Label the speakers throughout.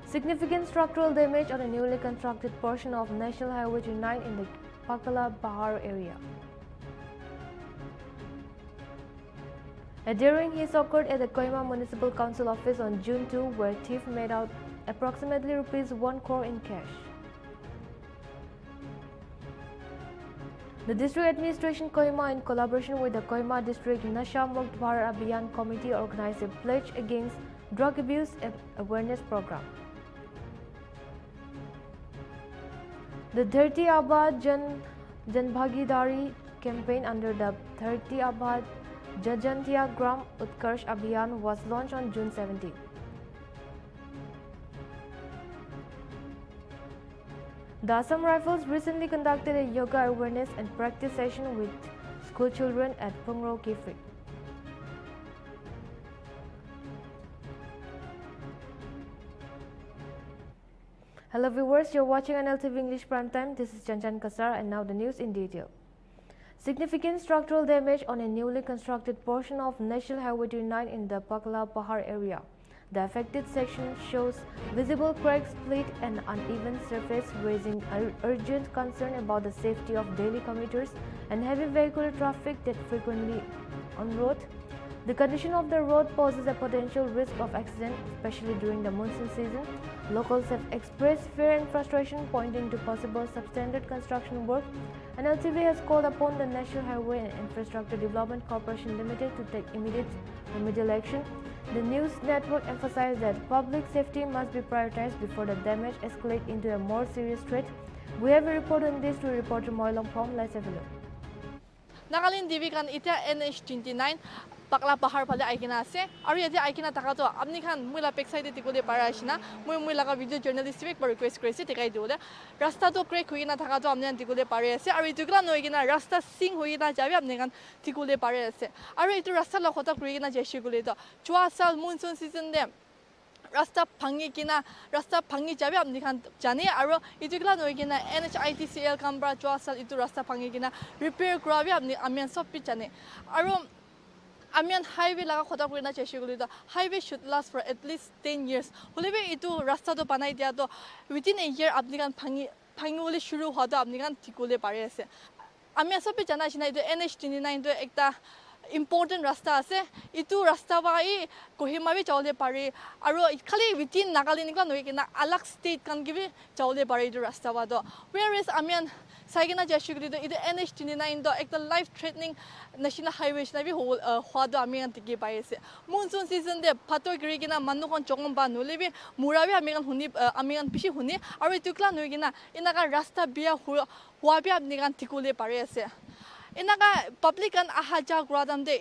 Speaker 1: Significant structural damage on a newly constructed portion of National Highway 29 in the Pakala Bahar area. A daring hit occurred at the Kohima Municipal Council office on June 2, where thief made out approximately rupees 1 crore in cash. The District Administration Kohima, in collaboration with the Kohima District Nasha Mukt Bharat Abhiyan Committee, organized a pledge against drug abuse awareness program. The Dharti Abad Janbhagidari campaign under the Dharti Abad Jajantiya Gram Utkarsh Abhiyan was launched on June 17. The Assam Rifles recently conducted a yoga awareness and practice session with school children at Pungro Kifri. Hello viewers, you're watching Nltv English Primetime. This is Chanchan Kasar, and now the news in detail. Significant structural damage on a newly constructed portion of National Highway 29 in the Pakala Bahar area. The affected section shows visible cracks, split and uneven surface, raising urgent concern about the safety of daily commuters and heavy vehicular traffic that frequently on road. The condition of the road poses a potential risk of accident, especially during the monsoon season. Locals have expressed fear and frustration, pointing to possible substandard construction work. Nltv has called upon the National Highway and Infrastructure Development Corporation Limited to take immediate remedial action. The news network emphasized that public safety must be prioritized before the damage escalates into a more serious threat. We have a report on this to reporter Moilong Pom. Let's have a look.
Speaker 2: Nagalin divi kan ita NH29 Pakla Bahar phale aikina ase aru yate aikina taka to apni khan muila backside te tikole para asina moi laga video journalist bek request korise tekai diole rasta to crack hoina taka to amne tikole pare ase aru itukla noigina rasta sing hoina jabe apne khan tikole pare ase aru itu rasta la khota kurigina jeshi gule to chua sal monsoon season de rasta phangi kina rasta phangi jabe apni khan jane aru itukla noigina NHITCL kambra chua sal itu rasta phangi kina repair krabi apni amian sob pi jane aru Amian highway laga khota kurina cheshi guli to highway should last for at least 10 years. Holebe itu rasta to banai dia to within a year apni kan phangi uli shuru hua to apni kan tikule pare ase. Amian sobe jana china itu NH29 to ekta important rasta ase. Itu rasta bai Kohima bi chawle pare aru khali within Nagaland kan noikina alag state kan gibi chawle pare itu rasta ba to. Whereas Amian Saigina Jashugri to NH29 to ekta life threatening national highway na bi hwa do ami kan tiki pai ase monsoon season de phato grigina manu kon chongom ba nulebi murabi ami kan huni ami kan pishi huni aru tukla noigina inaka rasta bia hwa bi ami kan tikule pare ase inaka public kan ahaja gradam de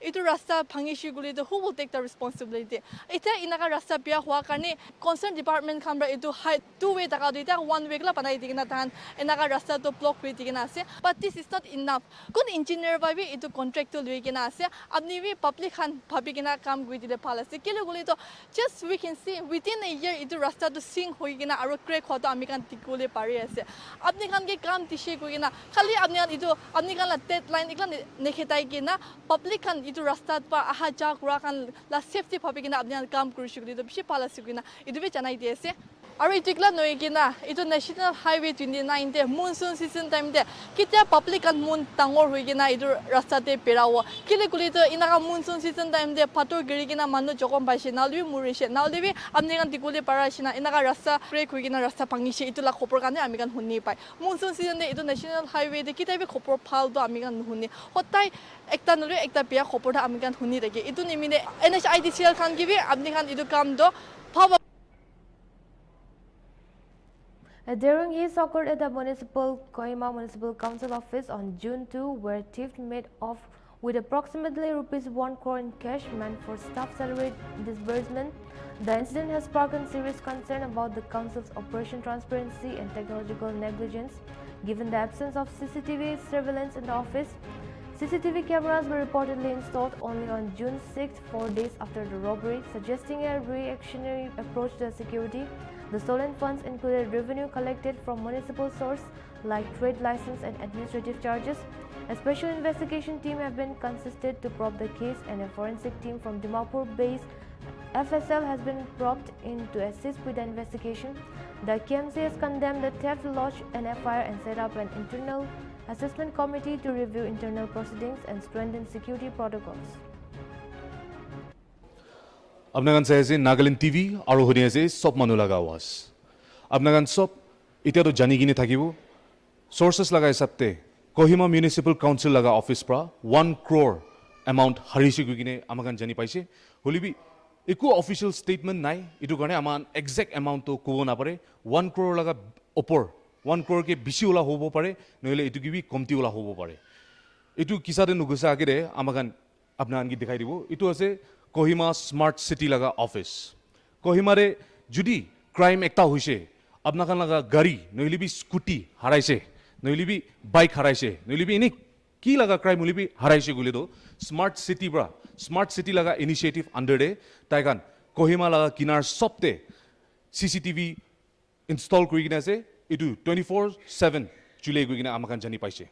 Speaker 2: itu rasta phangishi guli to who will take the responsibility ita inaka rasta bia hwa karne concerned department khamra itu two way taka duita one way la panai digina tan inaka rasta to block kuri digina ase but this is not enough kun engineer ba bi itu contract to luigina ase apni bi public khan bhabi gina kam gui dile policy kile guli to just we can see within a year itu rasta to sing hoigina aru crack hoto ami kan tikule pare ase apni khan ke kam tishe goina khali apni kan la deadline ikla nekhetai gina public khan itu rasta pa ahaja kura kan la safety bhabi gina apni kam kuri shugli to bishi policy gina itu be janai di ase aru itikla noigina itu National Highway 29 de monsoon season time de kitya public kan mun tangor hoigina itu rasta te perawo kile kuli to inaka monsoon season time de phator girigina manu jokom baise nalbi murishe nalbi amne kan tikule parashina inaka rasta break hoigina rasta pangishe itu la khopor kane ami kan hunni pai monsoon season de itu National Highway de kitya be khopor phal do ami kan hunni hotai ekta nulu ekta bia khopor da ami kan hunni dege itu nimine NHITCL khan gibi amne kan itu kam do
Speaker 1: A daring hit occurred at the Kohima Municipal Council office on June 2, where thieves made off with approximately rupees 1 crore in cash meant for staff salary disbursement. The incident has sparked serious concern about the council's operation transparency and technological negligence, given the absence of CCTV surveillance in the office. CCTV cameras were reportedly installed only on June 6, 4 days after the robbery, suggesting a reactionary approach to security. The stolen funds included revenue collected from municipal source, like trade license and administrative charges. A special investigation team have been consisted to probe the case, and a forensic team from Dimapur base FSL has been brought in to assist with the investigation. The KMC has condemned the theft, lodged an FIR and set up an internal assessment committee to review internal proceedings and strengthen security protocols.
Speaker 3: আপনাগান চাই আছে Nagaland TV আৰু শুনি আছে সব মানুহ লগা আৱাজ আপনাগান সব এতিয়াতো জানি কিনে থাকিব সোৰ্চেছ লগা হিচাপতে কহিমা মিউনিচিপাল কাউন্সিল লগা অফিচ পৰা 1 crore এমাউণ্ট হাৰিছে গৈ কিনে আমাক জানি পাইছে হলিবি একো অফিচিয়েল ষ্টেটমেণ্ট নাই এইটো কাৰণে আমাৰ এক্সাক্ট এমাউণ্টটো ক'ব নাপাৰে 1 crore লগা ওপৰ 1 crore কে বেছি ওলা হ'ব পাৰে নহলে এইটো কিবি কমতি ওলা হ'ব পাৰে এইটো কিসাতে নুগুছা আগেৰে আমাক আপোনাক দেখাই দিব এইটো আছে Kohima Smart City laga office. Kohimare judi crime ekta hoise. Apnakan laga gari, noilibi scooty haraise, noilibi bike haraise, noilibi ini ki laga crime noilibi haraise gule do. Smart City bra, Smart City laga initiative under de. Taikan Kohima laga kinar sopte CCTV install kuri gina se. Itu 24/7 chule kuri gina amakan jani paise.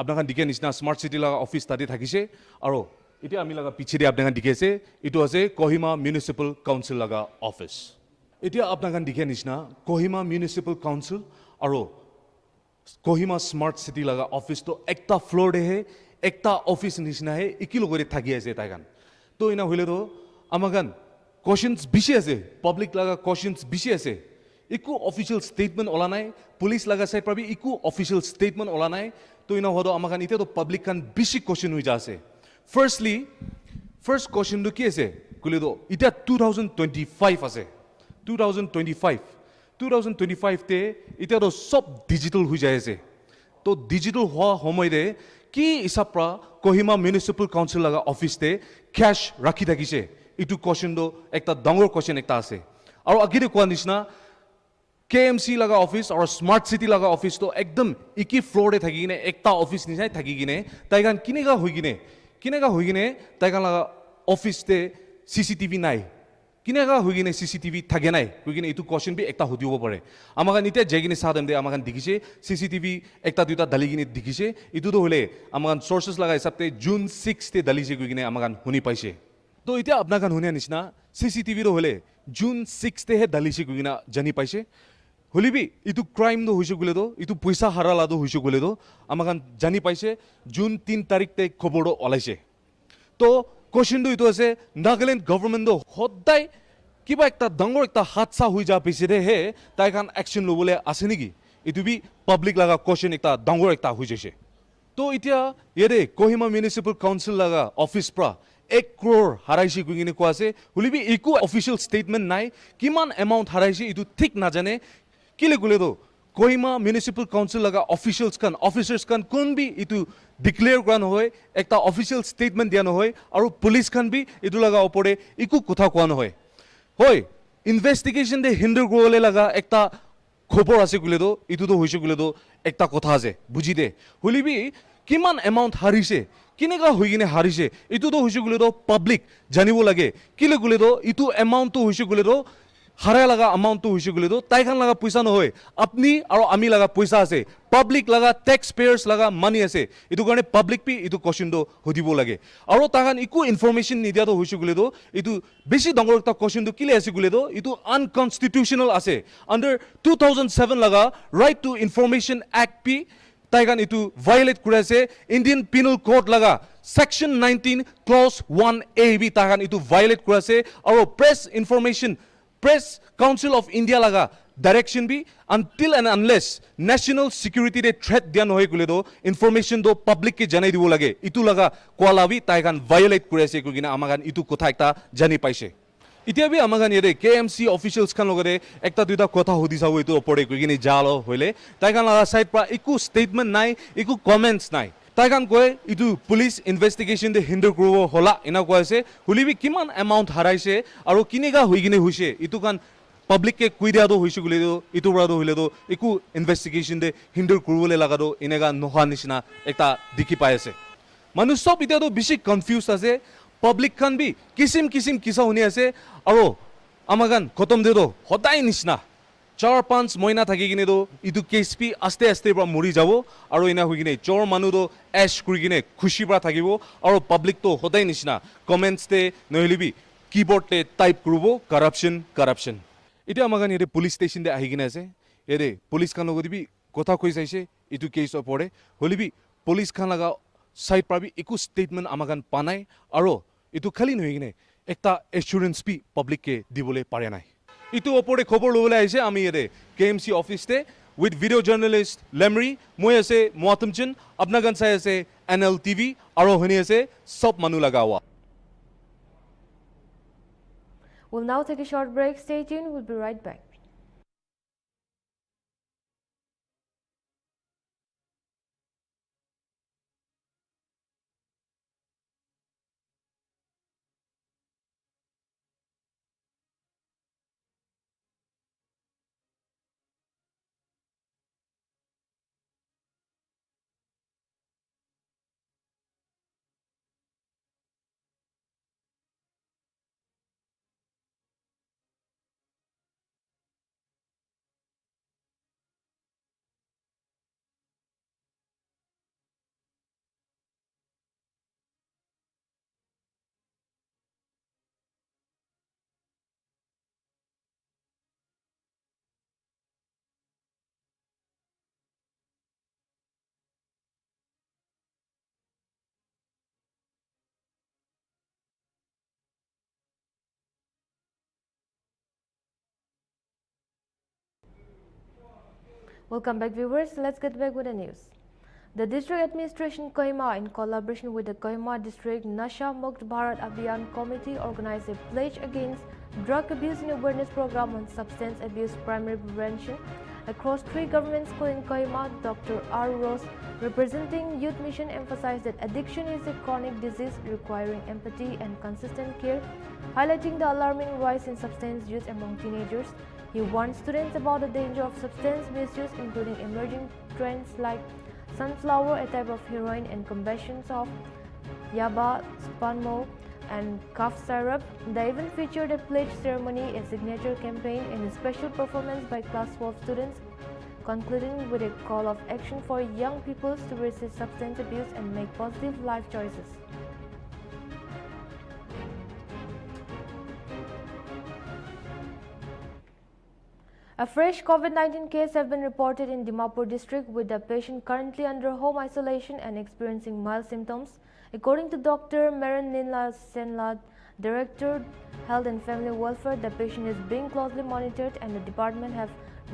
Speaker 3: Apnakan dikhe nisna Smart City laga office tadi thakise aro এতিয়া আমি লাগা পিছৰে আপোনাক দেখাইছে এটো আছে Kohima municipal council লাগা office এতিয়া আপোনাক দেখে নিছনা কহিমা মিউনিসিপাল কাউন্সিল আৰু কহিমা স্মার্ট সিটি লাগা অফিস তো একটা ফ্লোর হে একটা অফিস নিছনা হে একি লগৰে থাকি আছে তাইগান তো ইনা হইলে তো আমাগান কোশ্চেনস বেশি আছে পাবলিক লাগা কোশ্চেনস বেশি আছে একো অফিশিয়াল স্টেটমেন্ট ওলা নাই পুলিশ লাগা সাইড পাবি একো অফিশিয়াল স্টেটমেন্ট ওলা নাই তো ইনা হদো আমাগান ইতে তো পাবলিক কান বেশি কোশ্চেন হৈ যা আছে Firstly, first question do ki ase kulido ita 2025 ase 2025 te ita do sob digital hui jai ase to digital hoa homoy de ki isapra Kohima Municipal Council laga office te cash rakhi thakise itu question do ekta dangor question ekta ase aru agire kwa nishna KMC laga office or Smart City laga office to ekdam iki floor de thaki gine ekta office nisai thaki gine taigan kinega hui gine কিনেগা হৈ গিনে তাইকান লাগা office তে CCTV নাই কিনেগা হৈ গিনে CCTV থাকে নাই হৈ গিনে এটু question B একটা হদিব পারে আমাক নিতে জেগিনে সাদম দে আমাক দেখিছে সিসিটিভি একটা দুইটা দালি গিনে দেখিছে ইটু তো হলে আমাক সোর্সেস লাগা হিসাবতে জুন 6 তে দালিছে হৈ গিনে আমাক শুনি পাইছে তো এতিয়া আপনাক শুনিয়া নিছনা সিসিটিভি ৰ হলে জুন 6 তে হে দালিছে হৈ গিনা জানি পাইছে হলিবি ইটু ক্রাইম দো হইছে গুলে দো ইটু পয়সা হারালা দো হইছে গুলে দো আমাকান জানি পাইছে জুন 3 তারিখ তে খবর ওলাইছে তো কোশ্চেন দো ইটু আছে নাগাল্যান্ড গভর্নমেন্ট দো হদাই কিবা একটা ডাঙর একটা হাদসা হই যা পিছে রে হে তাইকান অ্যাকশন লবলে আছে নেকি ইটু বি পাবলিক লাগা কোশ্চেন একটা ডাঙর একটা হই যাইছে তো ইতিয়া ইরে কোহিমা মিউনিসিপাল কাউন্সিল লাগা অফিস প্রা 1 crore হারাইছে গুইনে কোৱা আছে হলিবি ইকো অফিশিয়াল স্টেটমেন্ট নাই কিমান এমাউন্ট হারাইছে ইটু ঠিক না জানে কিলে গুলে দো Kohima Municipal Council laga officers kan kun bi itu declare kran hoy ekta official statement dia no hoy aru police kan bi itu laga opore iku kotha koa no hoy investigation de hinder gole laga ekta khobor ase gule do itu do hoise gule do ekta kotha ase buji de holibi kiman amount harise kinega hoigine harise itu do hoise gule do public janibo lage kile gule do itu amount to hoise gule do হারায় লাগা amount তো হইছে গুলে তো তাইখান লাগা পয়সা নহয় আপনি আর আমি লাগা পয়সা আছে পাবলিক লাগা ট্যাক্স পেয়ার্স লাগা মানি আছে এটু কারণে পাবলিক পি এটু কোশ্চেন তো হদিব লাগে আর তাহান ইকো ইনফরমেশন নিদিয়া তো হইছে গুলে তো এটু বেশি ডঙ্গর একটা কোশ্চেন তো কিলে আছে গুলে তো এটু আনকনস্টিটিউশনাল আছে আন্ডার 2007 লাগা রাইট টু ইনফরমেশন অ্যাক্ট পি তাইখান এটু ভায়োলেট করে আছে ইন্ডিয়ান পিনাল কোড লাগা সেকশন 19 ক্লজ 1A বি তাহান এটু ভায়োলেট করে আছে আর press information Press Council of India laga direction bi until and unless national security de threat dia noy gule do information do public ke janai dibo lage itu laga kwalabi taigan violate kure ase kugina amagan itu kotha ekta jani paise itia bi amagan yede KMC officials kan logare ekta duita kotha hodi sawo itu opore kugini jalo hoile taigan laga side pra iku statement nai iku comments nai তাইকান কয় ইটু police investigation দে hinder করব হলা এনা কইছে হুলিবি কিমান amount হারাইছে আর কিনেগা হই গিনে হইছে ইটু কান public কে কুই দিয়া দো হইছে গুলে দো ইটু বড় দো হইলে দো ইকু ইনভেস্টিগেশন দে হিন্ডার করবলে লাগা দো এনেগা নহা নিচিনা একটা দেখি পাই আছে মানুষ সব ইটা দো বেশি কনফিউজ আছে পাবলিক খান বি কিসিম কিসা শুনি আছে আর আমাগান খতম দে দো হদাই নিচিনা 4-5 মহিনা থাকি কিনে তো ইটো কেছপি আস্তে আস্তে পৰা মৰি যাব আৰু এনা হৈ কিনে চোৰ মানুহ তো এছ কৰি কিনে খুশি পৰা থাকিব আৰু পাব্লিক তো সদায় নিচিনা কমেণ্টছ তে নহলিবি কিবোৰ্ড তে টাইপ কৰিব কাৰাপশ্যন এতিয়া আমাক ইয়াতে পুলিচ ষ্টেচন দে আহি কিনে আছে ইয়াতে পুলিচ খান লগত দিবি কথা কৈ চাইছে ইটো কেছ পৰে হলিবি পুলিচ খান লগা সাইড পাবি একো ষ্টেটমেণ্ট আমাক পা নাই আৰু ইটো খালি নহয় কিনে একটা এচুৰেন্স বি পাব্লিক কে দিবলৈ পাৰে নাই ইটো ওপৰে খবৰ ল'বলৈ আহিছে আমি ইয়াতে KMC অফিচতে উইথ ভিডিঅ' জাৰ্নেলিষ্ট লেমৰি মই আছে মোৱাতমচন আপোনাগান চাই আছে Nltv আৰু শুনি আছে সব মানুহ লগাৱা
Speaker 1: We'll now take a short break. Stay tuned. We'll be right back. Welcome back, viewers. Let's get back with the news. The District Administration Kohima, in collaboration with the Kohima District Nasha Mukt Bharat Abhiyan Committee, organized a pledge against drug abuse and awareness program on substance abuse primary prevention across 3 government schools in Kohima. Dr. R. Rose, representing Youth Mission, emphasized that addiction is a chronic disease requiring empathy and consistent care, highlighting the alarming rise in substance use among teenagers. He warned students about the danger of substance misuse, including emerging trends like sunflower, a type of heroin, and combustions of yaba, spanmo, and cough syrup. The event featured a pledge ceremony, a signature campaign, and a special performance by class 12 students, concluding with a call of action for young people to resist substance abuse and make positive life choices. A fresh COVID-19 case have been reported in Dimapur district, with the patient currently under home isolation and experiencing mild symptoms. According to Dr. Nltv Senlad, Director Health and Family Welfare, the patient is being closely monitored, and the department have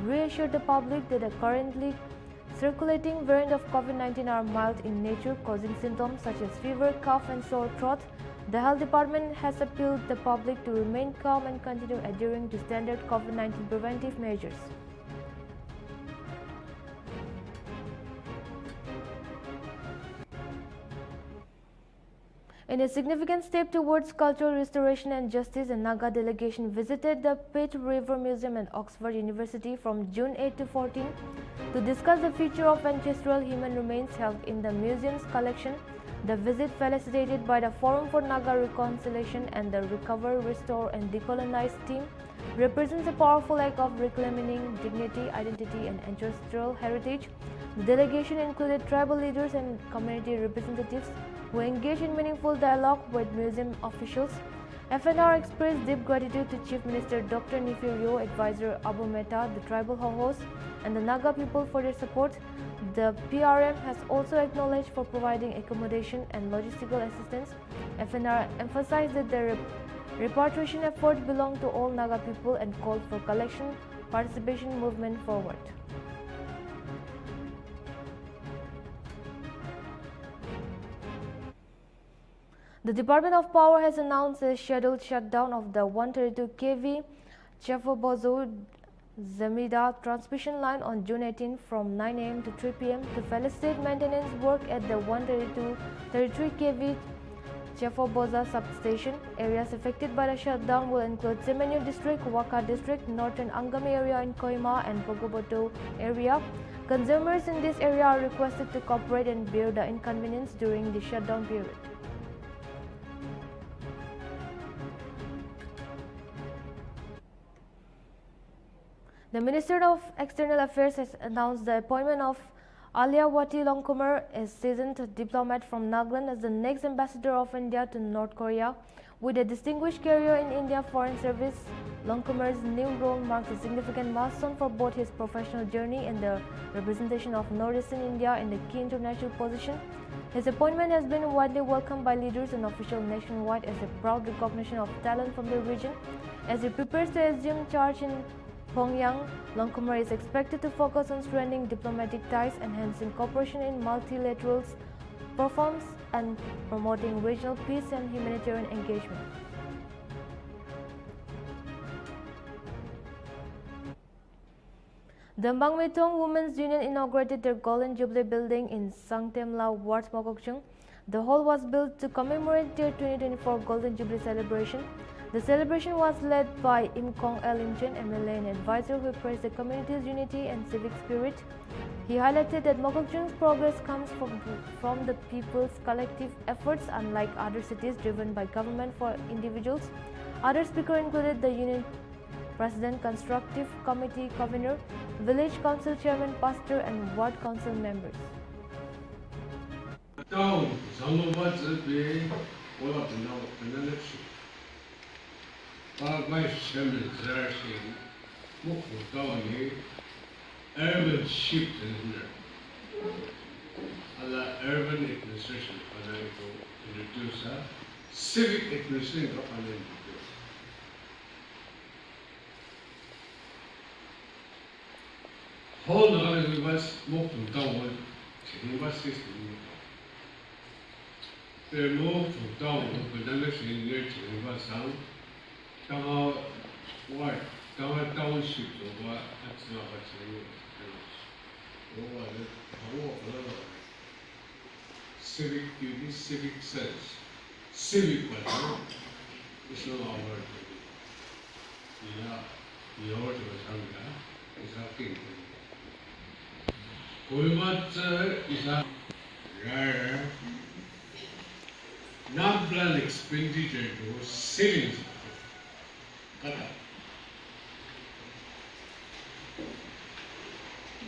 Speaker 1: reassured the public that the currently circulating variant of COVID-19 are mild in nature, causing symptoms such as fever, cough, and sore throat. The health department has appealed the public to remain calm and continue adhering to standard COVID-19 preventive measures. In a significant step towards cultural restoration and justice, a Naga delegation visited the Pitt River Museum and Oxford University from June 8 to 14 to discuss the future of ancestral human remains held in the museum's collection. The visit, facilitated by the Forum for Naga Reconciliation and the Recover, Restore and Decolonize team, represents a powerful act of reclaiming dignity, identity and ancestral heritage. The delegation included tribal leaders and community representatives who engaged in meaningful dialogue with museum officials. FNR expressed deep gratitude to Chief Minister Dr. Nifirio, Advisor Abu Mehta, the tribal host and the Naga people for their support. The PRM has also acknowledged for providing accommodation and logistical assistance. FNR emphasized that the repatriation efforts belong to all Naga people and called for collection participation movement forward. The Department of Power has announced a scheduled shutdown of the 132 kV Chefobozo Zamida transmission line on June 18 from 9 am to 3 pm to facilitate maintenance work at the 133 kV Chefoboza substation. Areas affected by the shutdown will include Semenyo District, Waka District, Northern Angami area in Kohima and Pogoboto area. Consumers in this area are requested to cooperate and bear the inconvenience during the shutdown period. The Minister of External Affairs has announced the appointment of Aliawati Longkumar, a seasoned diplomat from Nagaland, as the next ambassador of India to North Korea. With a distinguished career in India Foreign Service, Longkumar's new role marks a significant milestone for both his professional journey and the representation of Northeastern India in the key international position. His appointment has been widely welcomed by leaders and officials nationwide as a proud recognition of talent from the region. As he prepares to assume charge in Pyongyang, Longkumar is expected to focus on strengthening diplomatic ties, enhancing cooperation in multilateral forums, and promoting regional peace and humanitarian engagement. The Bangmetong Women's Union inaugurated their Golden Jubilee building in Sangtemla Ward, Mokokchung. The hall was built to commemorate their 2024 Golden Jubilee celebration. The celebration was led by Im Kong El Imchen, MLA and advisor, who praised the community's unity and civic spirit. He highlighted that Mokokchung's progress comes from the people's collective efforts, unlike other cities driven by government for individuals. Other speakers included the Union President, Constructive Committee Convener, Village Council Chairman, Pastor, and Ward Council members.
Speaker 4: Urban shift urban administration introduce civic administration whole was moved to down system. They moved to down with the next sound. Township over civic duty, civic sense, civic value is not our duty. Your is a king. Is a rare non-plan expenditure to savings.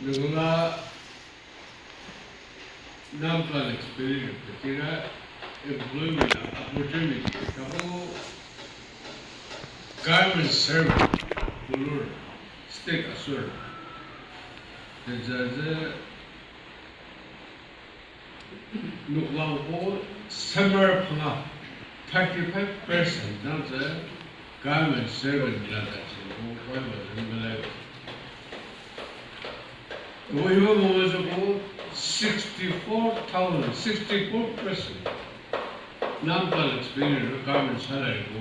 Speaker 4: Nungula non-plan expenditure, kira employment opportunity, kaho government servant, bulur state assured. The nuklang ko summer panga 35% now the government servant lada chino ko ba we were about 64,000, 64% non-plan experience government salary go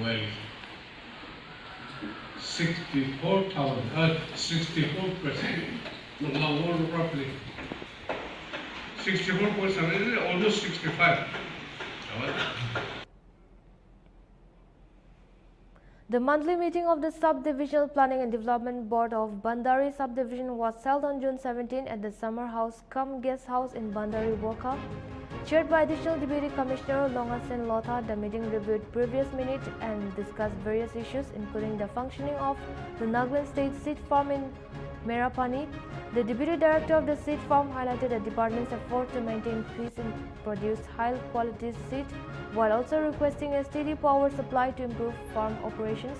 Speaker 4: 64,000, 64%. Not roughly 64%, almost 65.
Speaker 1: The monthly meeting of the Subdivisional Planning and Development Board of Bandari Subdivision was held on June 17 at the Summer House cum Guest House in Bandari, Woka. Chaired by Additional Deputy Commissioner Longasen Lotha, the meeting reviewed previous minutes and discussed various issues, including the functioning of the Nagaland State Seed Farm in Merapani. The Deputy Director of the Seed Farm highlighted the department's effort to maintain peace and produce high-quality seed, while also requesting a steady power supply to improve farm operations.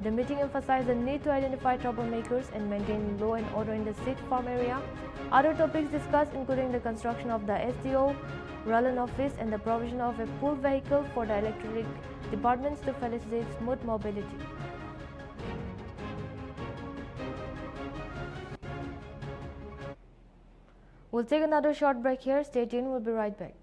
Speaker 1: The meeting emphasized the need to identify troublemakers and maintain law and order in the seed farm area. Other topics discussed including the construction of the SDO Rallan office and the provision of a pool vehicle for the electric departments to facilitate smooth mobility. We'll take another short break here. Stay tuned, we'll be right back.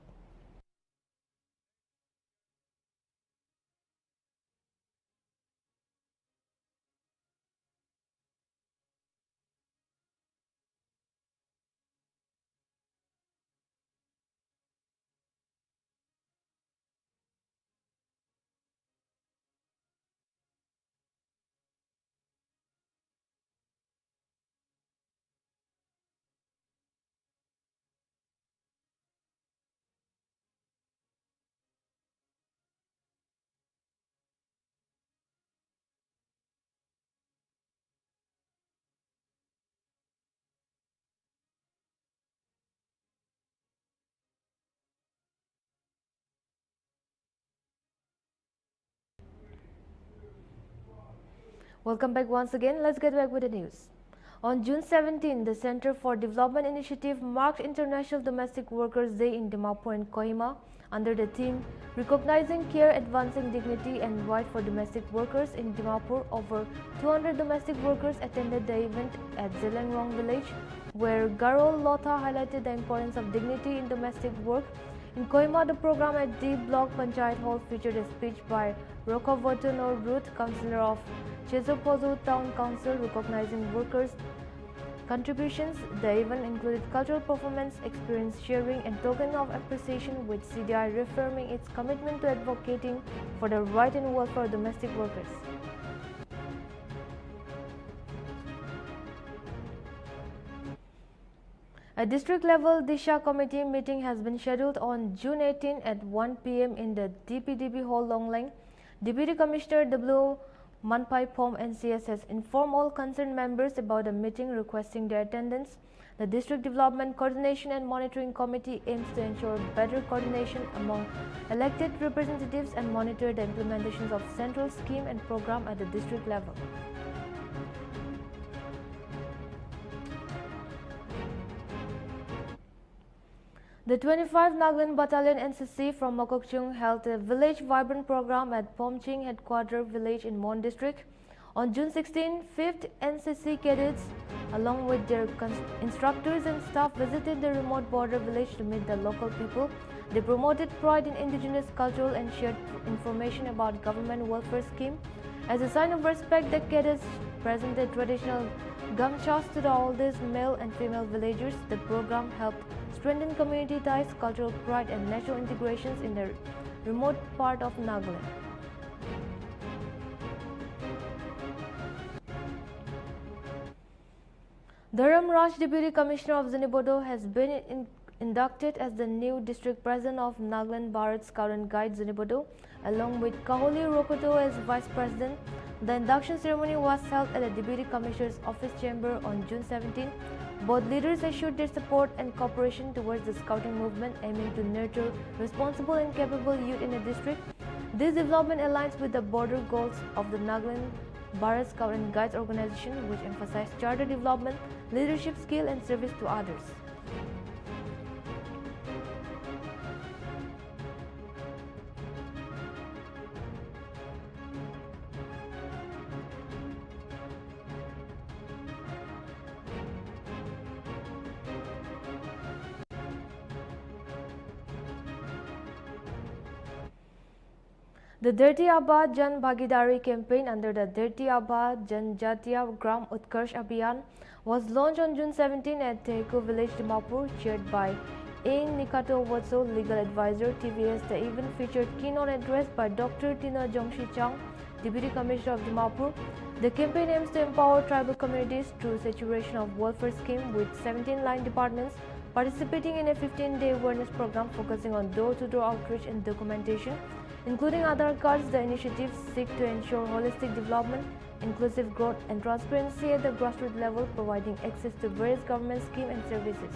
Speaker 1: Welcome back once again. Let's get back with the news. On June 17, the Center for Development Initiative marked International Domestic Workers Day in Dimapur and Kohima under the theme Recognizing Care, Advancing Dignity and Right for Domestic Workers in Dimapur. Over 200 domestic workers attended the event at Zelengrong village, where Garo Lotha highlighted the importance of dignity in domestic work. In Kohima, the program at D Block Panchayat Hall featured a speech by Rokovotonor Ruth, Councillor of Chezopozo Town Council, recognizing workers' contributions. The event included cultural performance, experience sharing, and token of appreciation, with CDI reaffirming its commitment to advocating for the right and welfare of domestic workers. A district-level DAO Committee Meeting has been scheduled on June 18 at 1 p.m. in the DPDB Hall, Longlang. Deputy Commissioner W. Manpai Pom NCS has informed all concerned members about the meeting, requesting their attendance. The District Development Coordination and Monitoring Committee aims to ensure better coordination among elected representatives and monitor the implementations of central scheme and program at the district level. The 25 Nagaland Battalion NCC from Mokokchung held a Village Vibrant program at Pomching Headquarter Village in Mon District. On June 16, 5th NCC cadets, along with their instructors and staff, visited the remote border village to meet the local people. They promoted pride in indigenous culture and shared information about government welfare scheme. As a sign of respect, the cadets presented traditional gamchas to the oldest male and female villagers. The program helped strengthen community ties, cultural pride, and natural integrations in the remote part of Nagaland. Dharam Raj, Deputy Commissioner of Zunibodo, has been inducted as the new District President of Nagaland Bharat Scout and Guide Zunibodo, along with Kaholi Rokoto as Vice President. The induction ceremony was held at the Deputy Commissioner's office chamber on June 17. Both leaders assured their support and cooperation towards the scouting movement, aiming to nurture responsible and capable youth in the district. This development aligns with the broader goals of the Nagaland Bharat Scout and Guides organization, which emphasize charter development, leadership skill, and service to others. The Dharti Aaba Jan Bhagidari campaign under the Dharti Aaba Janjatiya Gram Utkarsh Abhiyan was launched on June 17 at Tehko village, Dimapur, chaired by A. Nikato Watso, legal advisor, TVS. The event featured keynote address by Dr. Tina Jongshi Chang, Deputy Commissioner of Dimapur. The campaign aims to empower tribal communities through saturation of welfare scheme, with 17 line departments participating in a 15-day awareness program focusing on door-to-door outreach and documentation. Including Aadhaar cards, the initiative seeks to ensure holistic development, inclusive growth, and transparency at the grassroots level, providing access to various government schemes and services.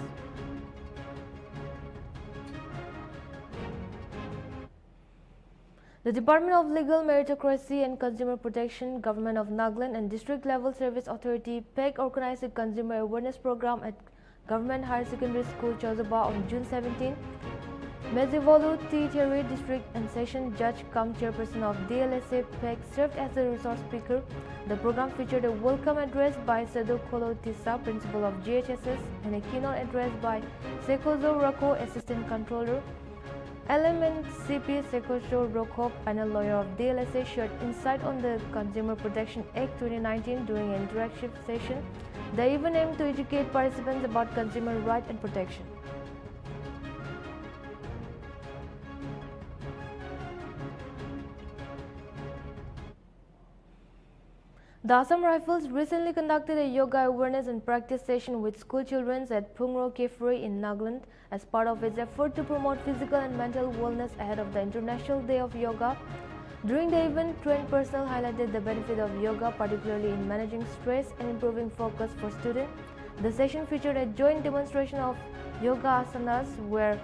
Speaker 1: The Department of Legal Meritocracy and Consumer Protection, Government of Nagaland, and District Level Service Authority PEG organized a consumer awareness program at Government Higher Secondary School, Chauzaba on June 17. Mezivolu T. Terry, District and Session Judge cum Chairperson of DLSA PEG, served as the resource speaker. The program featured a welcome address by Sedo Kolo Tissa, Principal of GHSS, and a keynote address by Sekozo Rako, Assistant Controller. Element CP Sekozo Roko, panel lawyer of DLSA, shared insight on the Consumer Protection Act 2019 during an interactive session. The event aimed to educate participants about consumer rights and protection. The Assam Rifles recently conducted a yoga awareness and practice session with school children at Phungro Kefuri in Nagaland as part of its effort to promote physical and mental wellness ahead of the International Day of Yoga. During the event, trained personnel highlighted the benefit of yoga, particularly in managing stress and improving focus for students. The session featured a joint demonstration of yoga asanas where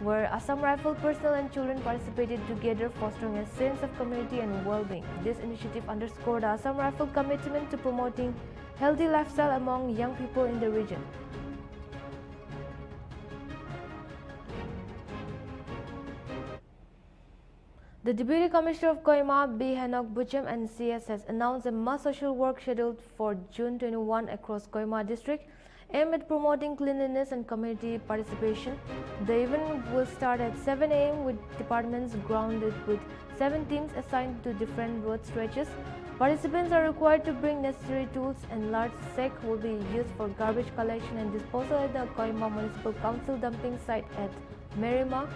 Speaker 1: where Assam Rifle personnel and children participated together, fostering a sense of community and well-being. This initiative underscored the Assam Rifle commitment to promoting healthy lifestyle among young people in the region. The Deputy Commissioner of Kohima, B. Henok Buchem and CS has announced a mass social work scheduled for June 21 across Kohima district, aimed at promoting cleanliness and community participation. The event will start at 7 a.m. with departments grounded with 7 teams assigned to different road stretches. Participants are required to bring necessary tools, and large sack will be used for garbage collection and disposal at the Kohima Municipal Council dumping site at Merima.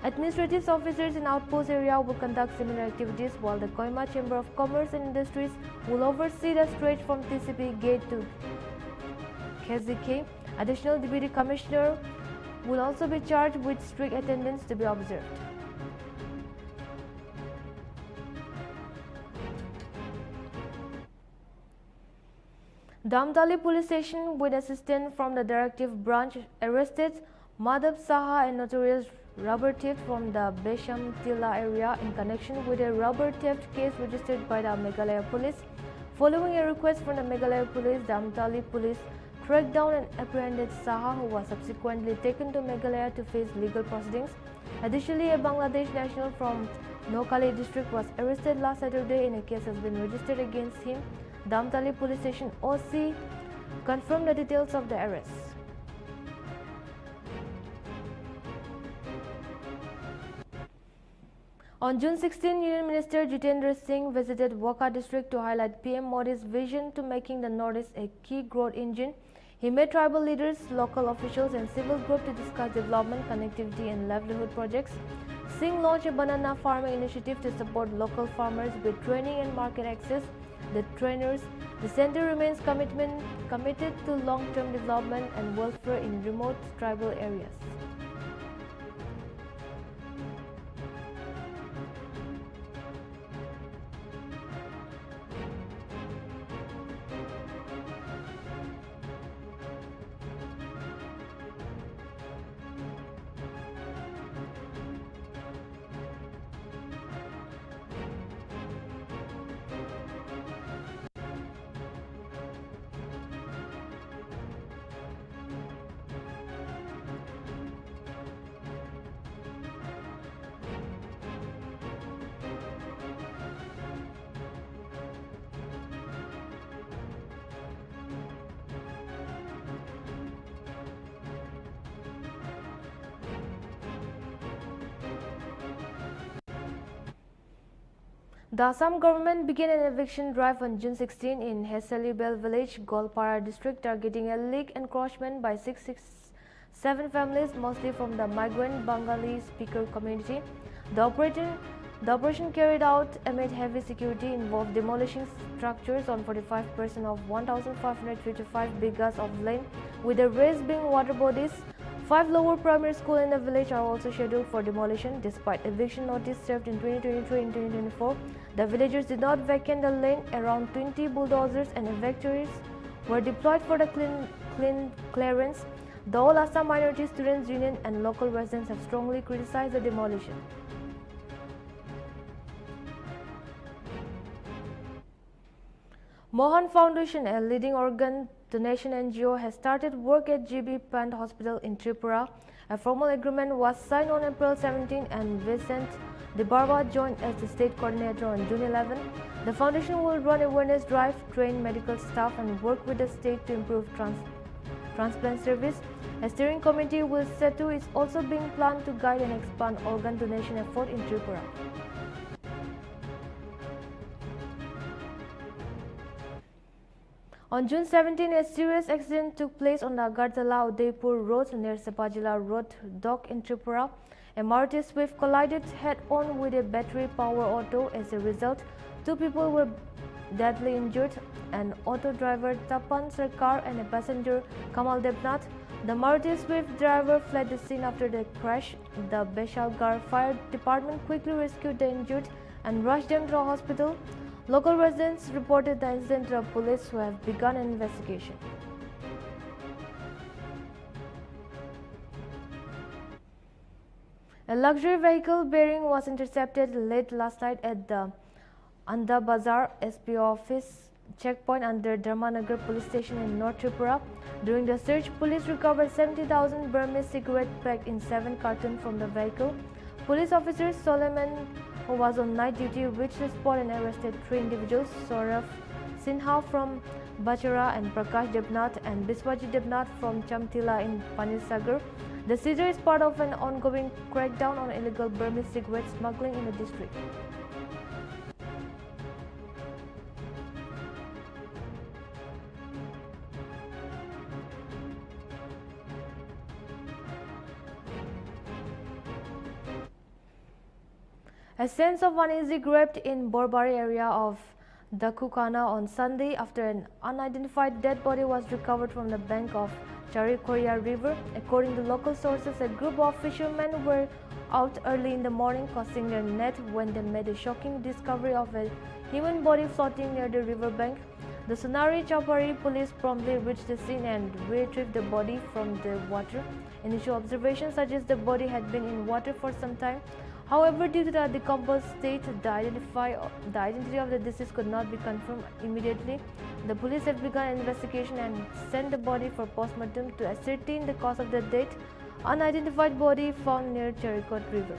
Speaker 1: Administrative officers in outpost area will conduct similar activities, while the Kohima Chamber of Commerce and Industries will oversee the stretch from TCP gate to KZK. Additional Deputy Commissioner will also be charged with strict attendance to be observed. Damtali Police Station, with assistance from the Directive Branch, arrested Madhav Saha, a notorious rubber thief from the Besham Tila area, in connection with a rubber theft case registered by the Meghalaya Police. Following a request from the Meghalaya Police, the Damtali Police tracked down and apprehended Saha, who was subsequently taken to Meghalaya to face legal proceedings. Additionally, a Bangladesh national from Noakhali district was arrested last Saturday, and a case has been registered against him. Damtali Police Station OC confirmed the details of the arrest. On June 16, Union Minister Jitendra Singh visited Waka district to highlight PM Modi's vision to making the Northeast a key growth engine. He met tribal leaders, local officials and civil groups to discuss development, connectivity and livelihood projects. Singh launched a banana farming initiative to support local farmers with training and market access. The center remains committed to long-term development and welfare in remote tribal areas. The Assam government began an eviction drive on June 16 in Hesalibel village, Golpara district, targeting a leak encroachment by 667 families, mostly from the migrant Bengali speaker community. The operation carried out amid heavy security involved demolishing structures on 45% of 1,555 bighas of land, with the rest being water bodies. 5 lower primary schools in the village are also scheduled for demolition. Despite eviction notice served in 2023 and 2024, the villagers did not vacate the land. Around 20 bulldozers and evacuators were deployed for the clearance. The All Assam Minority Students Union and local residents have strongly criticized the demolition. Mohan Foundation, a leading organ donation NGO, has started work at GB Pant Hospital in Tripura. A formal agreement was signed on April 17 and Vincent DeBarba joined as the state coordinator on June 11. The foundation will run awareness drive, train medical staff and work with the state to improve transplant service. A steering committee with SETU is also being planned to guide and expand organ donation effort in Tripura. On June 17, a serious accident took place on the Agartala-Udaipur road near Sapajila Road dock in Tripura. A Maruti Swift collided head-on with a battery-powered auto. As a result, 2 people were badly injured, an auto driver Tapan Sarkar and a passenger Kamal Devnath. The Maruti Swift driver fled the scene after the crash. The Beshalgarh Fire Department quickly rescued the injured and rushed them to the hospital. Local residents reported the incident to the police, who have begun an investigation. A luxury vehicle bearing was intercepted late last night at the Anda Bazar SP office checkpoint under Dharmanagar police station in North Tripura. During the search, police recovered 70,000 Burmese cigarettes packed in 7 cartons from the vehicle. Police officer Solomon, who was on night duty, reached the spot and arrested 3 individuals: Saurav Sinha from Bachara and Prakash Debnath and Biswajit Debnath from Chamtila in Panisagar. The seizure is part of an ongoing crackdown on illegal Burmese cigarette smuggling in the district. A sense of uneasy gripped in Borbari area of Dakukana on Sunday after an unidentified dead body was recovered from the bank of Charikoria River. According to local sources, a group of fishermen were out early in the morning casting their net when they made a shocking discovery of a human body floating near the river bank. The Sonari Chapari police promptly reached the scene and retrieved the body from the water. Initial observations suggest the body had been in water for some time. However, due to the decomposed state, the identity of the deceased could not be confirmed immediately. The police have begun an investigation and sent the body for postmortem to ascertain the cause of the death. Unidentified body found near Charikot River.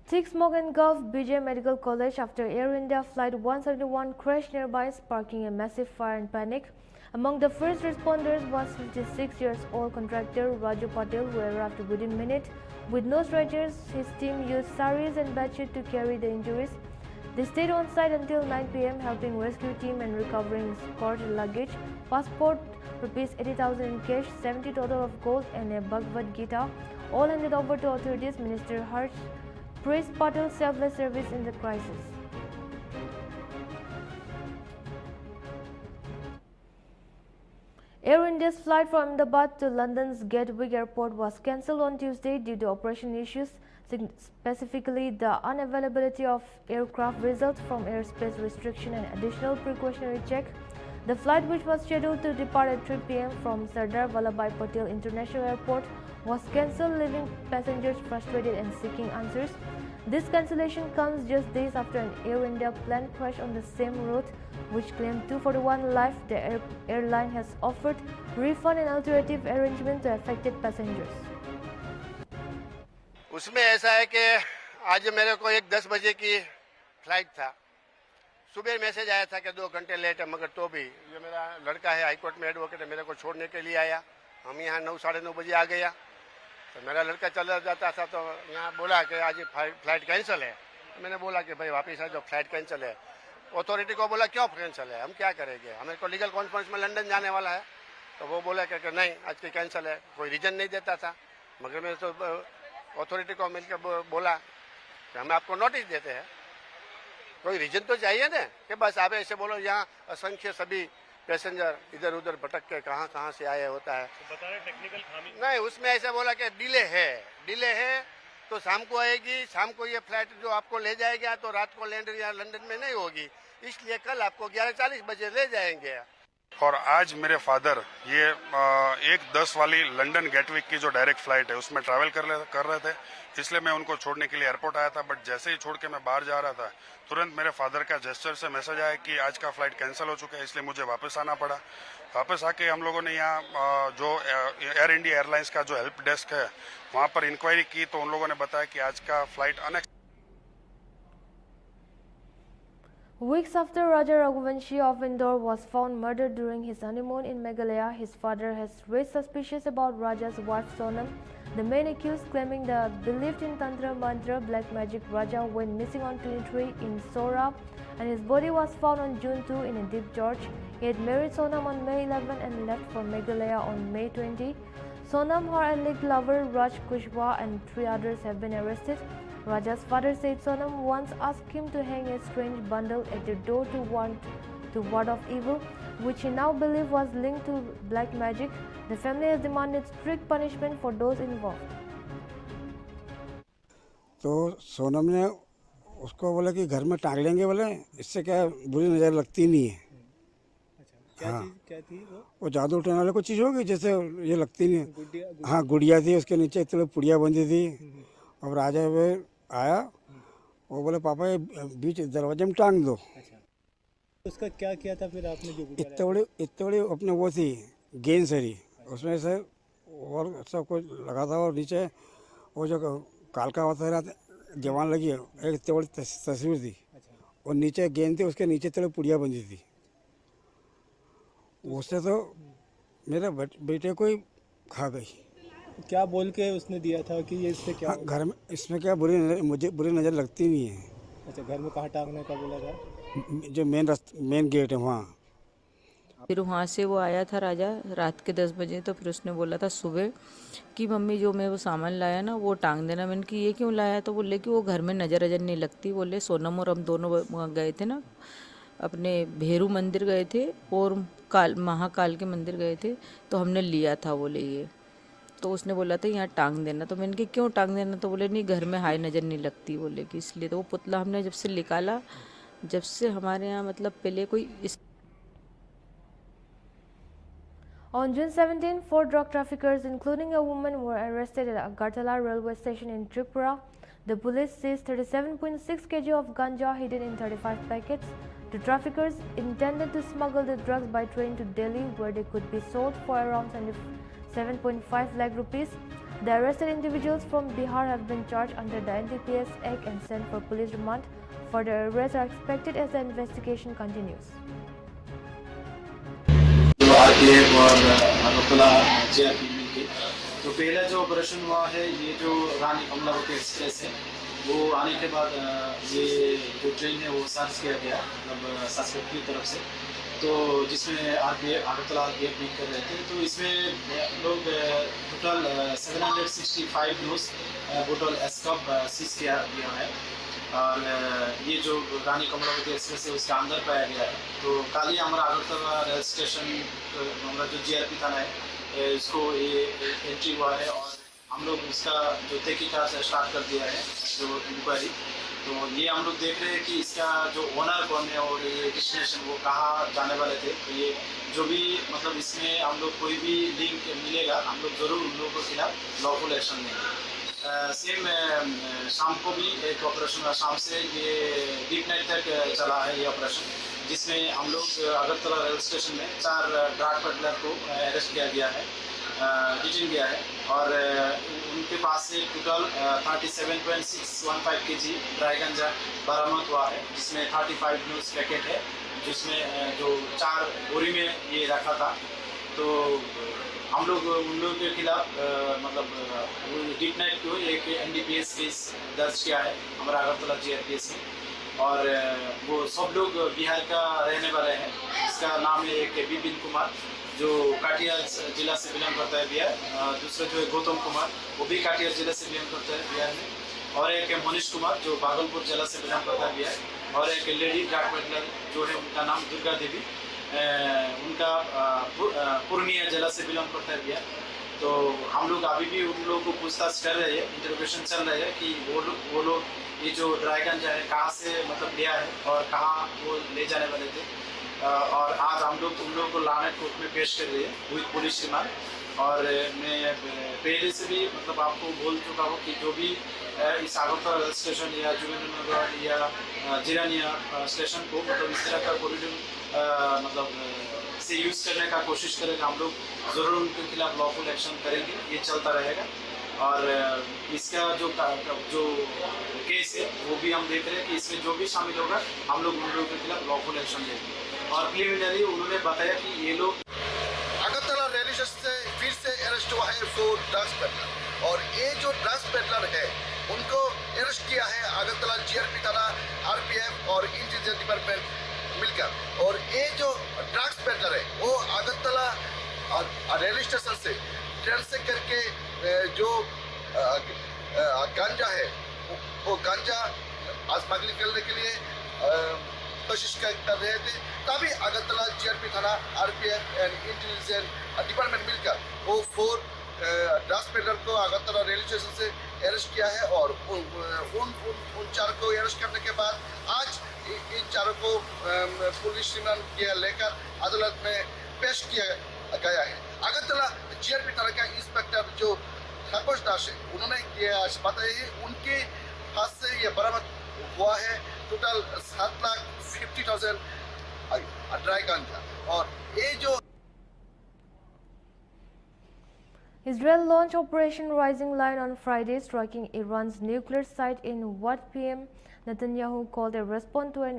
Speaker 1: Thick smoke engulfed BJ Medical College after Air India Flight 171 crashed nearby, sparking a massive fire and panic. Among the first responders was 56-year-old contractor Raju Patel, who arrived within minutes. With no stretchers, his team used saris and bedsheets to carry the injuries. They stayed on site until 9 p.m., helping rescue team and recovering scorched luggage, passport, rupees 80,000 in cash, 70 total of gold, and a Bhagavad Gita, all handed over to authorities. Minister Harsh praised Patel's selfless service in the crisis. Air India's flight from Ahmedabad to London's Gatwick Airport was cancelled on Tuesday due to operation issues, specifically the unavailability of aircraft results from airspace restriction and additional precautionary check. The flight, which was scheduled to depart at 3 p.m. from Sardar Vallabhbhai Patel International Airport, was cancelled, leaving passengers frustrated and seeking answers. This cancellation comes just days after an Air India plane crashed on the same route, which claimed 241 lives. The airline has offered refund and alternative arrangement to affected passengers.
Speaker 5: उसमें ऐसा है कि आज मेरे को 10 बजे की flight था। सुबह मैसेज आया था कि 2 घंटे लेट है, मगर तो भी ये मेरा लड़का है हाईकोर्ट में एडवोकेट है, मेरे को छोड़ने के लिए आया। हम यहाँ 9 साढ़े 9 बजे आ गया, तो मेरा लड़का चला जाता था, तो यहाँ बोला कि आज फ्लाइट कैंसिल है। मैंने बोला कि भाई वापस आ जाओ, फ्लाइट कैंसिल है। अथॉरिटी को बोला क्यों कैंसिल है, हम क्या करेंगे, हमें को लीगल कॉन्फ्रेंस में लंदन जाने वाला है। तो वो बोला कि नहीं आज की कैंसिल है, कोई रीजन नहीं देता था। मगर मैं तो अथॉरिटी को मिलकर बोला कि हम आपको नोटिस देते हैं, कोई रीजन तो चाहिए ना, कि बस आप ऐसे बोलो यहाँ असंख्य सभी पैसेंजर इधर उधर भटक के कहाँ से आए होता है। तो बता रहे टेक्निकल खामी नहीं, उसमें ऐसे बोला कि डिले है तो शाम को आएगी, शाम को ये फ्लाइट जो आपको ले जाएगा तो रात को लैंड या लंदन में नहीं होगी, इसलिए कल आपको 11:40 बजे ले जाएंगे।
Speaker 6: और आज मेरे फादर ये 1:10 वाली लंदन गेटविक की जो डायरेक्ट फ्लाइट है उसमें ट्रैवल कर रहे थे, इसलिए मैं उनको छोड़ने के लिए एयरपोर्ट आया था। बट जैसे ही छोड़ के मैं बाहर जा रहा था, तुरंत मेरे फादर का जेस्चर से मैसेज आया कि आज का फ्लाइट कैंसिल हो चुका है, इसलिए मुझे वापस आना पड़ा। वापस आके हम लोगों ने यहाँ जो एयर इंडिया एयरलाइंस का जो हेल्प डेस्क है वहाँ पर इंक्वायरी की, तो उन लोगों ने बताया कि आज का flight
Speaker 1: Weeks after Raja Raghuvanshi of Indore was found murdered during his honeymoon in Meghalaya, his father has raised suspicions about Raja's wife Sonam. The main accused, claiming the believed in Tantra Mantra black magic Raja, went missing on 23 in Sora, and his body was found on June 2 in a deep gorge. He had married Sonam on May 11 and left for Meghalaya on May 20. Sonam, her alleged lover Raj Kushwaha, and 3 others have been arrested. Raja's father said Sonam once asked him to hang a strange bundle at the door to ward off evil. which he now believes was linked to black magic. The family has demanded strict punishment for those involved.
Speaker 7: तो सोनम ने उसको बोला कि घर में टांग लेंगे, बोले इससे क्या बुरी नज़र लगती नहीं है। हाँ,
Speaker 8: क्या थी
Speaker 7: वो जादू उठाने वाले को चीज़ होगी जैसे ये लगती नहीं है। हाँ, गुड़िया थी, उसके नीचे इतने पुड़िया बंधी थी। अब राजा वो आया, वो बोले पापा ये बीच दरवाजे में टांग दो।
Speaker 8: उसका क्या किया था फिर आपने जो
Speaker 7: इतने बड़ी अपने वो थी गेंद सरी, उसमें से और सब कुछ लगा था। और नीचे वो जो कालका होता रहा जवान लगी है, एक इतनी बड़ी तस्वीर थी और नीचे गेंद थी, उसके नीचे इतने पुड़िया बंधी थी। उससे तो मेरे बेटे को ही खा गई।
Speaker 8: क्या बोल के उसने दिया था कि ये इससे क्या
Speaker 7: घर में इसमें क्या मुझे बुरी नज़र लगती नहीं है।
Speaker 8: अच्छा, घर में कहाँ टांगने का बोला था?
Speaker 7: जो मेन गेट है वहाँ।
Speaker 9: फिर वहाँ से वो आया था राजा रात के 10 बजे, तो फिर उसने बोला था सुबह कि मम्मी जो मैं वो सामान लाया ना वो टांग देना। मैंने कि ये क्यों लाया? तो बोले कि वो घर में नज़र नहीं लगती। बोले सोनम और हम दोनों वहाँ गए थे ना, अपने भेरू मंदिर गए थे और महाकाल के मंदिर गए थे, तो हमने लिया था बोले ये। तो उसने बोला था यहाँ टांग देना। तो मैंने कि क्यों टांग देना? तो बोले नहीं घर में हाई नज़र नहीं लगती बोले कि इसलिए। तो वो पुतला हमने जब से निकाला, जब से हमारे यहाँ मतलब पहले कोई इस
Speaker 1: On June 17, 4 drug traffickers, including a woman, were arrested at Agartala railway station in Tripura. The police seized 37.6 kg of ganja hidden in 35 packets. The traffickers intended to smuggle the drugs by train to Delhi, where they could be sold for around 7.5 lakh rupees. The arrested individuals from Bihar have been charged under the NDPS Act and sent for police remand. Further arrests are expected as the investigation continues.
Speaker 10: RPF और Agartala GRP मिलके तो पहला जो operation हुआ है, ये जो रानी Kamalavati express है वो आने के बाद ये जो ट्रेन है वो सर्च किया गया, मतलब सस्पेक्ट की तरफ से, तो जिसमें आरपीएफ अगरतला आरपीएफ मीट कर रहे थे। तो इसमें लोग टोटल 765 न्यूज़ बोतल एस्कॉप सीज किया गया है। और ये जो रानी कमलावती एक्सप्रेस है उसका अंदर पाया गया है। तो कल ही हमारा अगरतला रेल स्टेशन हमारा जो जीआरपी थाना है इसको ये एंट्री हुआ है और हम लोग उसका जो तहकीकात स्टार्ट कर दिया है, जो इंक्वायरी। तो ये हम लोग देख रहे हैं कि इसका जो ओनर कौन है और ये डेस्टिनेशन वो कहाँ जाने वाले थे। तो ये जो भी मतलब इसमें हम लोग कोई भी लिंक मिलेगा, हम लोग ज़रूर उन लोगों के खिलाफ लॉफुल एक्शन लेंगे। सेम शाम को भी एक ऑपरेशन, शाम से ये डीप नाइट तक चला है ये ऑपरेशन, जिसमें हम लोग अगरतला रेल स्टेशन में 4 ड्रग पेडलर को अरेस्ट किया गया है, डिटेन किया है। और उनके पास से टोटल 37.615 kg ड्राई गंजा बरामद हुआ है, जिसमें 35 न्यूज़ पैकेट है, जिसमें जो 4 बोरी में ये रखा था। तो हम लोग उन लोगों के खिलाफ मतलब डीप नाइट को एक NDPS केस दर्ज किया है हमारा अगरतला जीआरपीएस में। और वो सब लोग बिहार का रहने वाले हैं। इसका नाम है एक विपिन कुमार जो काटिया जिला से बिलोंग करता है बिहार, दूसरा जो है गौतम कुमार वो भी काटिया जिला से बिलोंग करता है बिहार में, और एक मनीष कुमार जो भागलपुर जिला से बिलोंग करता है बिहार, और एक लेडी ड्रग पेडलर जो है उनका नाम दुर्गा देवी, उनका पूर्णिया जिला से बिलोंग करता है बिहार। तो हम लोग अभी भी उन लोगों को पूछताछ कर रहे हैं, इंटरोगेशन चल रही है कि वो लोग ये जो ड्राई गंजा है कहाँ से मतलब लिया है और कहाँ वो ले जाने वाले थे। और आज हम लोग उन लोगों को लाने कोर्ट में पेश कर रहे हैं विद पुलिस रिमांड। और मैं पहले से भी मतलब आपको बोल चुका हूँ कि जो भी इस अगरतला स्टेशन या जुबिली नगर या जिरानिया स्टेशन को मतलब इस तरह का कॉरिडोर मतलब से यूज़ करने का कोशिश करेगा, हम लोग ज़रूर उनके खिलाफ लॉफुल एक्शन करेंगे, ये चलता रहेगा। और इसका जो केस है वो भी हम देख रहे हैं कि इसमें जो भी शामिल होगा हम लोग उन लोगों के खिलाफ लॉफुल एक्शन लेंगे। और प्रिलिमिनरी उन्होंने बताया कि ये लोग
Speaker 5: अगरतला रेलवे स्टेशन से फिर से अरेस्ट हुआ है 100 ड्रग्स पेडलर, और ये जो ड्रग्स पेडलर है उनको अरेस्ट किया है अगरतला जीआरपी थाना, आरपीएफ और इंटेलिजेंस डिपार्टमेंट मिलकर। और ये जो ड्रग्स पेडलर है वो अगरतला रेलवे स्टेशन से ट्रेन से करके जो गांजा है वो गांजा स्मगलिंग करने के लिए
Speaker 11: कोशिश कर रहे थे। तभी अगरतला जीआरपी थाना, आरपीएफ एंड इंटेलिजेंस डिपार्टमेंट मिलकर वो 4 ड्रग्स पेडलर को अगरतला रेलवे स्टेशन से अरेस्ट किया है और उन 4 को अरेस्ट करने के बाद आज इन 4 को पुलिस रिमांड किया लेकर अदालत में पेश किया गया है। अगरतला जीआरपी थाना का इंस्पेक्टर जो ठाकुर दास है, उन्होंने बताया है उनके हाथ से ये बरामद हुआ है टोटल 7,50,000 ड्राई गांजा। और ये जो
Speaker 1: Israel launched Operation Rising Lion on Friday, striking Iran's nuclear site in what PM Netanyahu called a response to an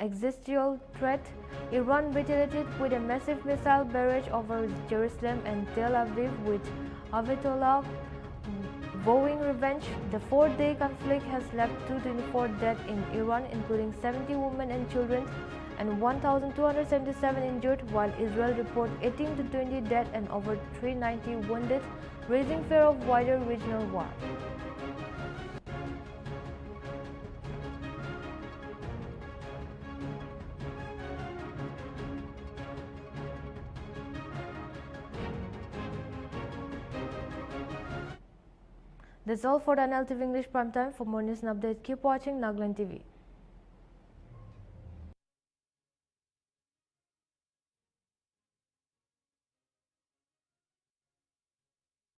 Speaker 1: existential threat. Iran retaliated with a massive missile barrage over Jerusalem and Tel Aviv, with Ayatollah vowing revenge. The 4-day conflict has left 224 dead in Iran, including 70 women and children, and 1,277 injured, while Israel reports 18 to 20 dead and over 390 wounded, raising fear of wider regional war. That's all for the Nltv English Primetime. For more news and updates, keep watching Nltv.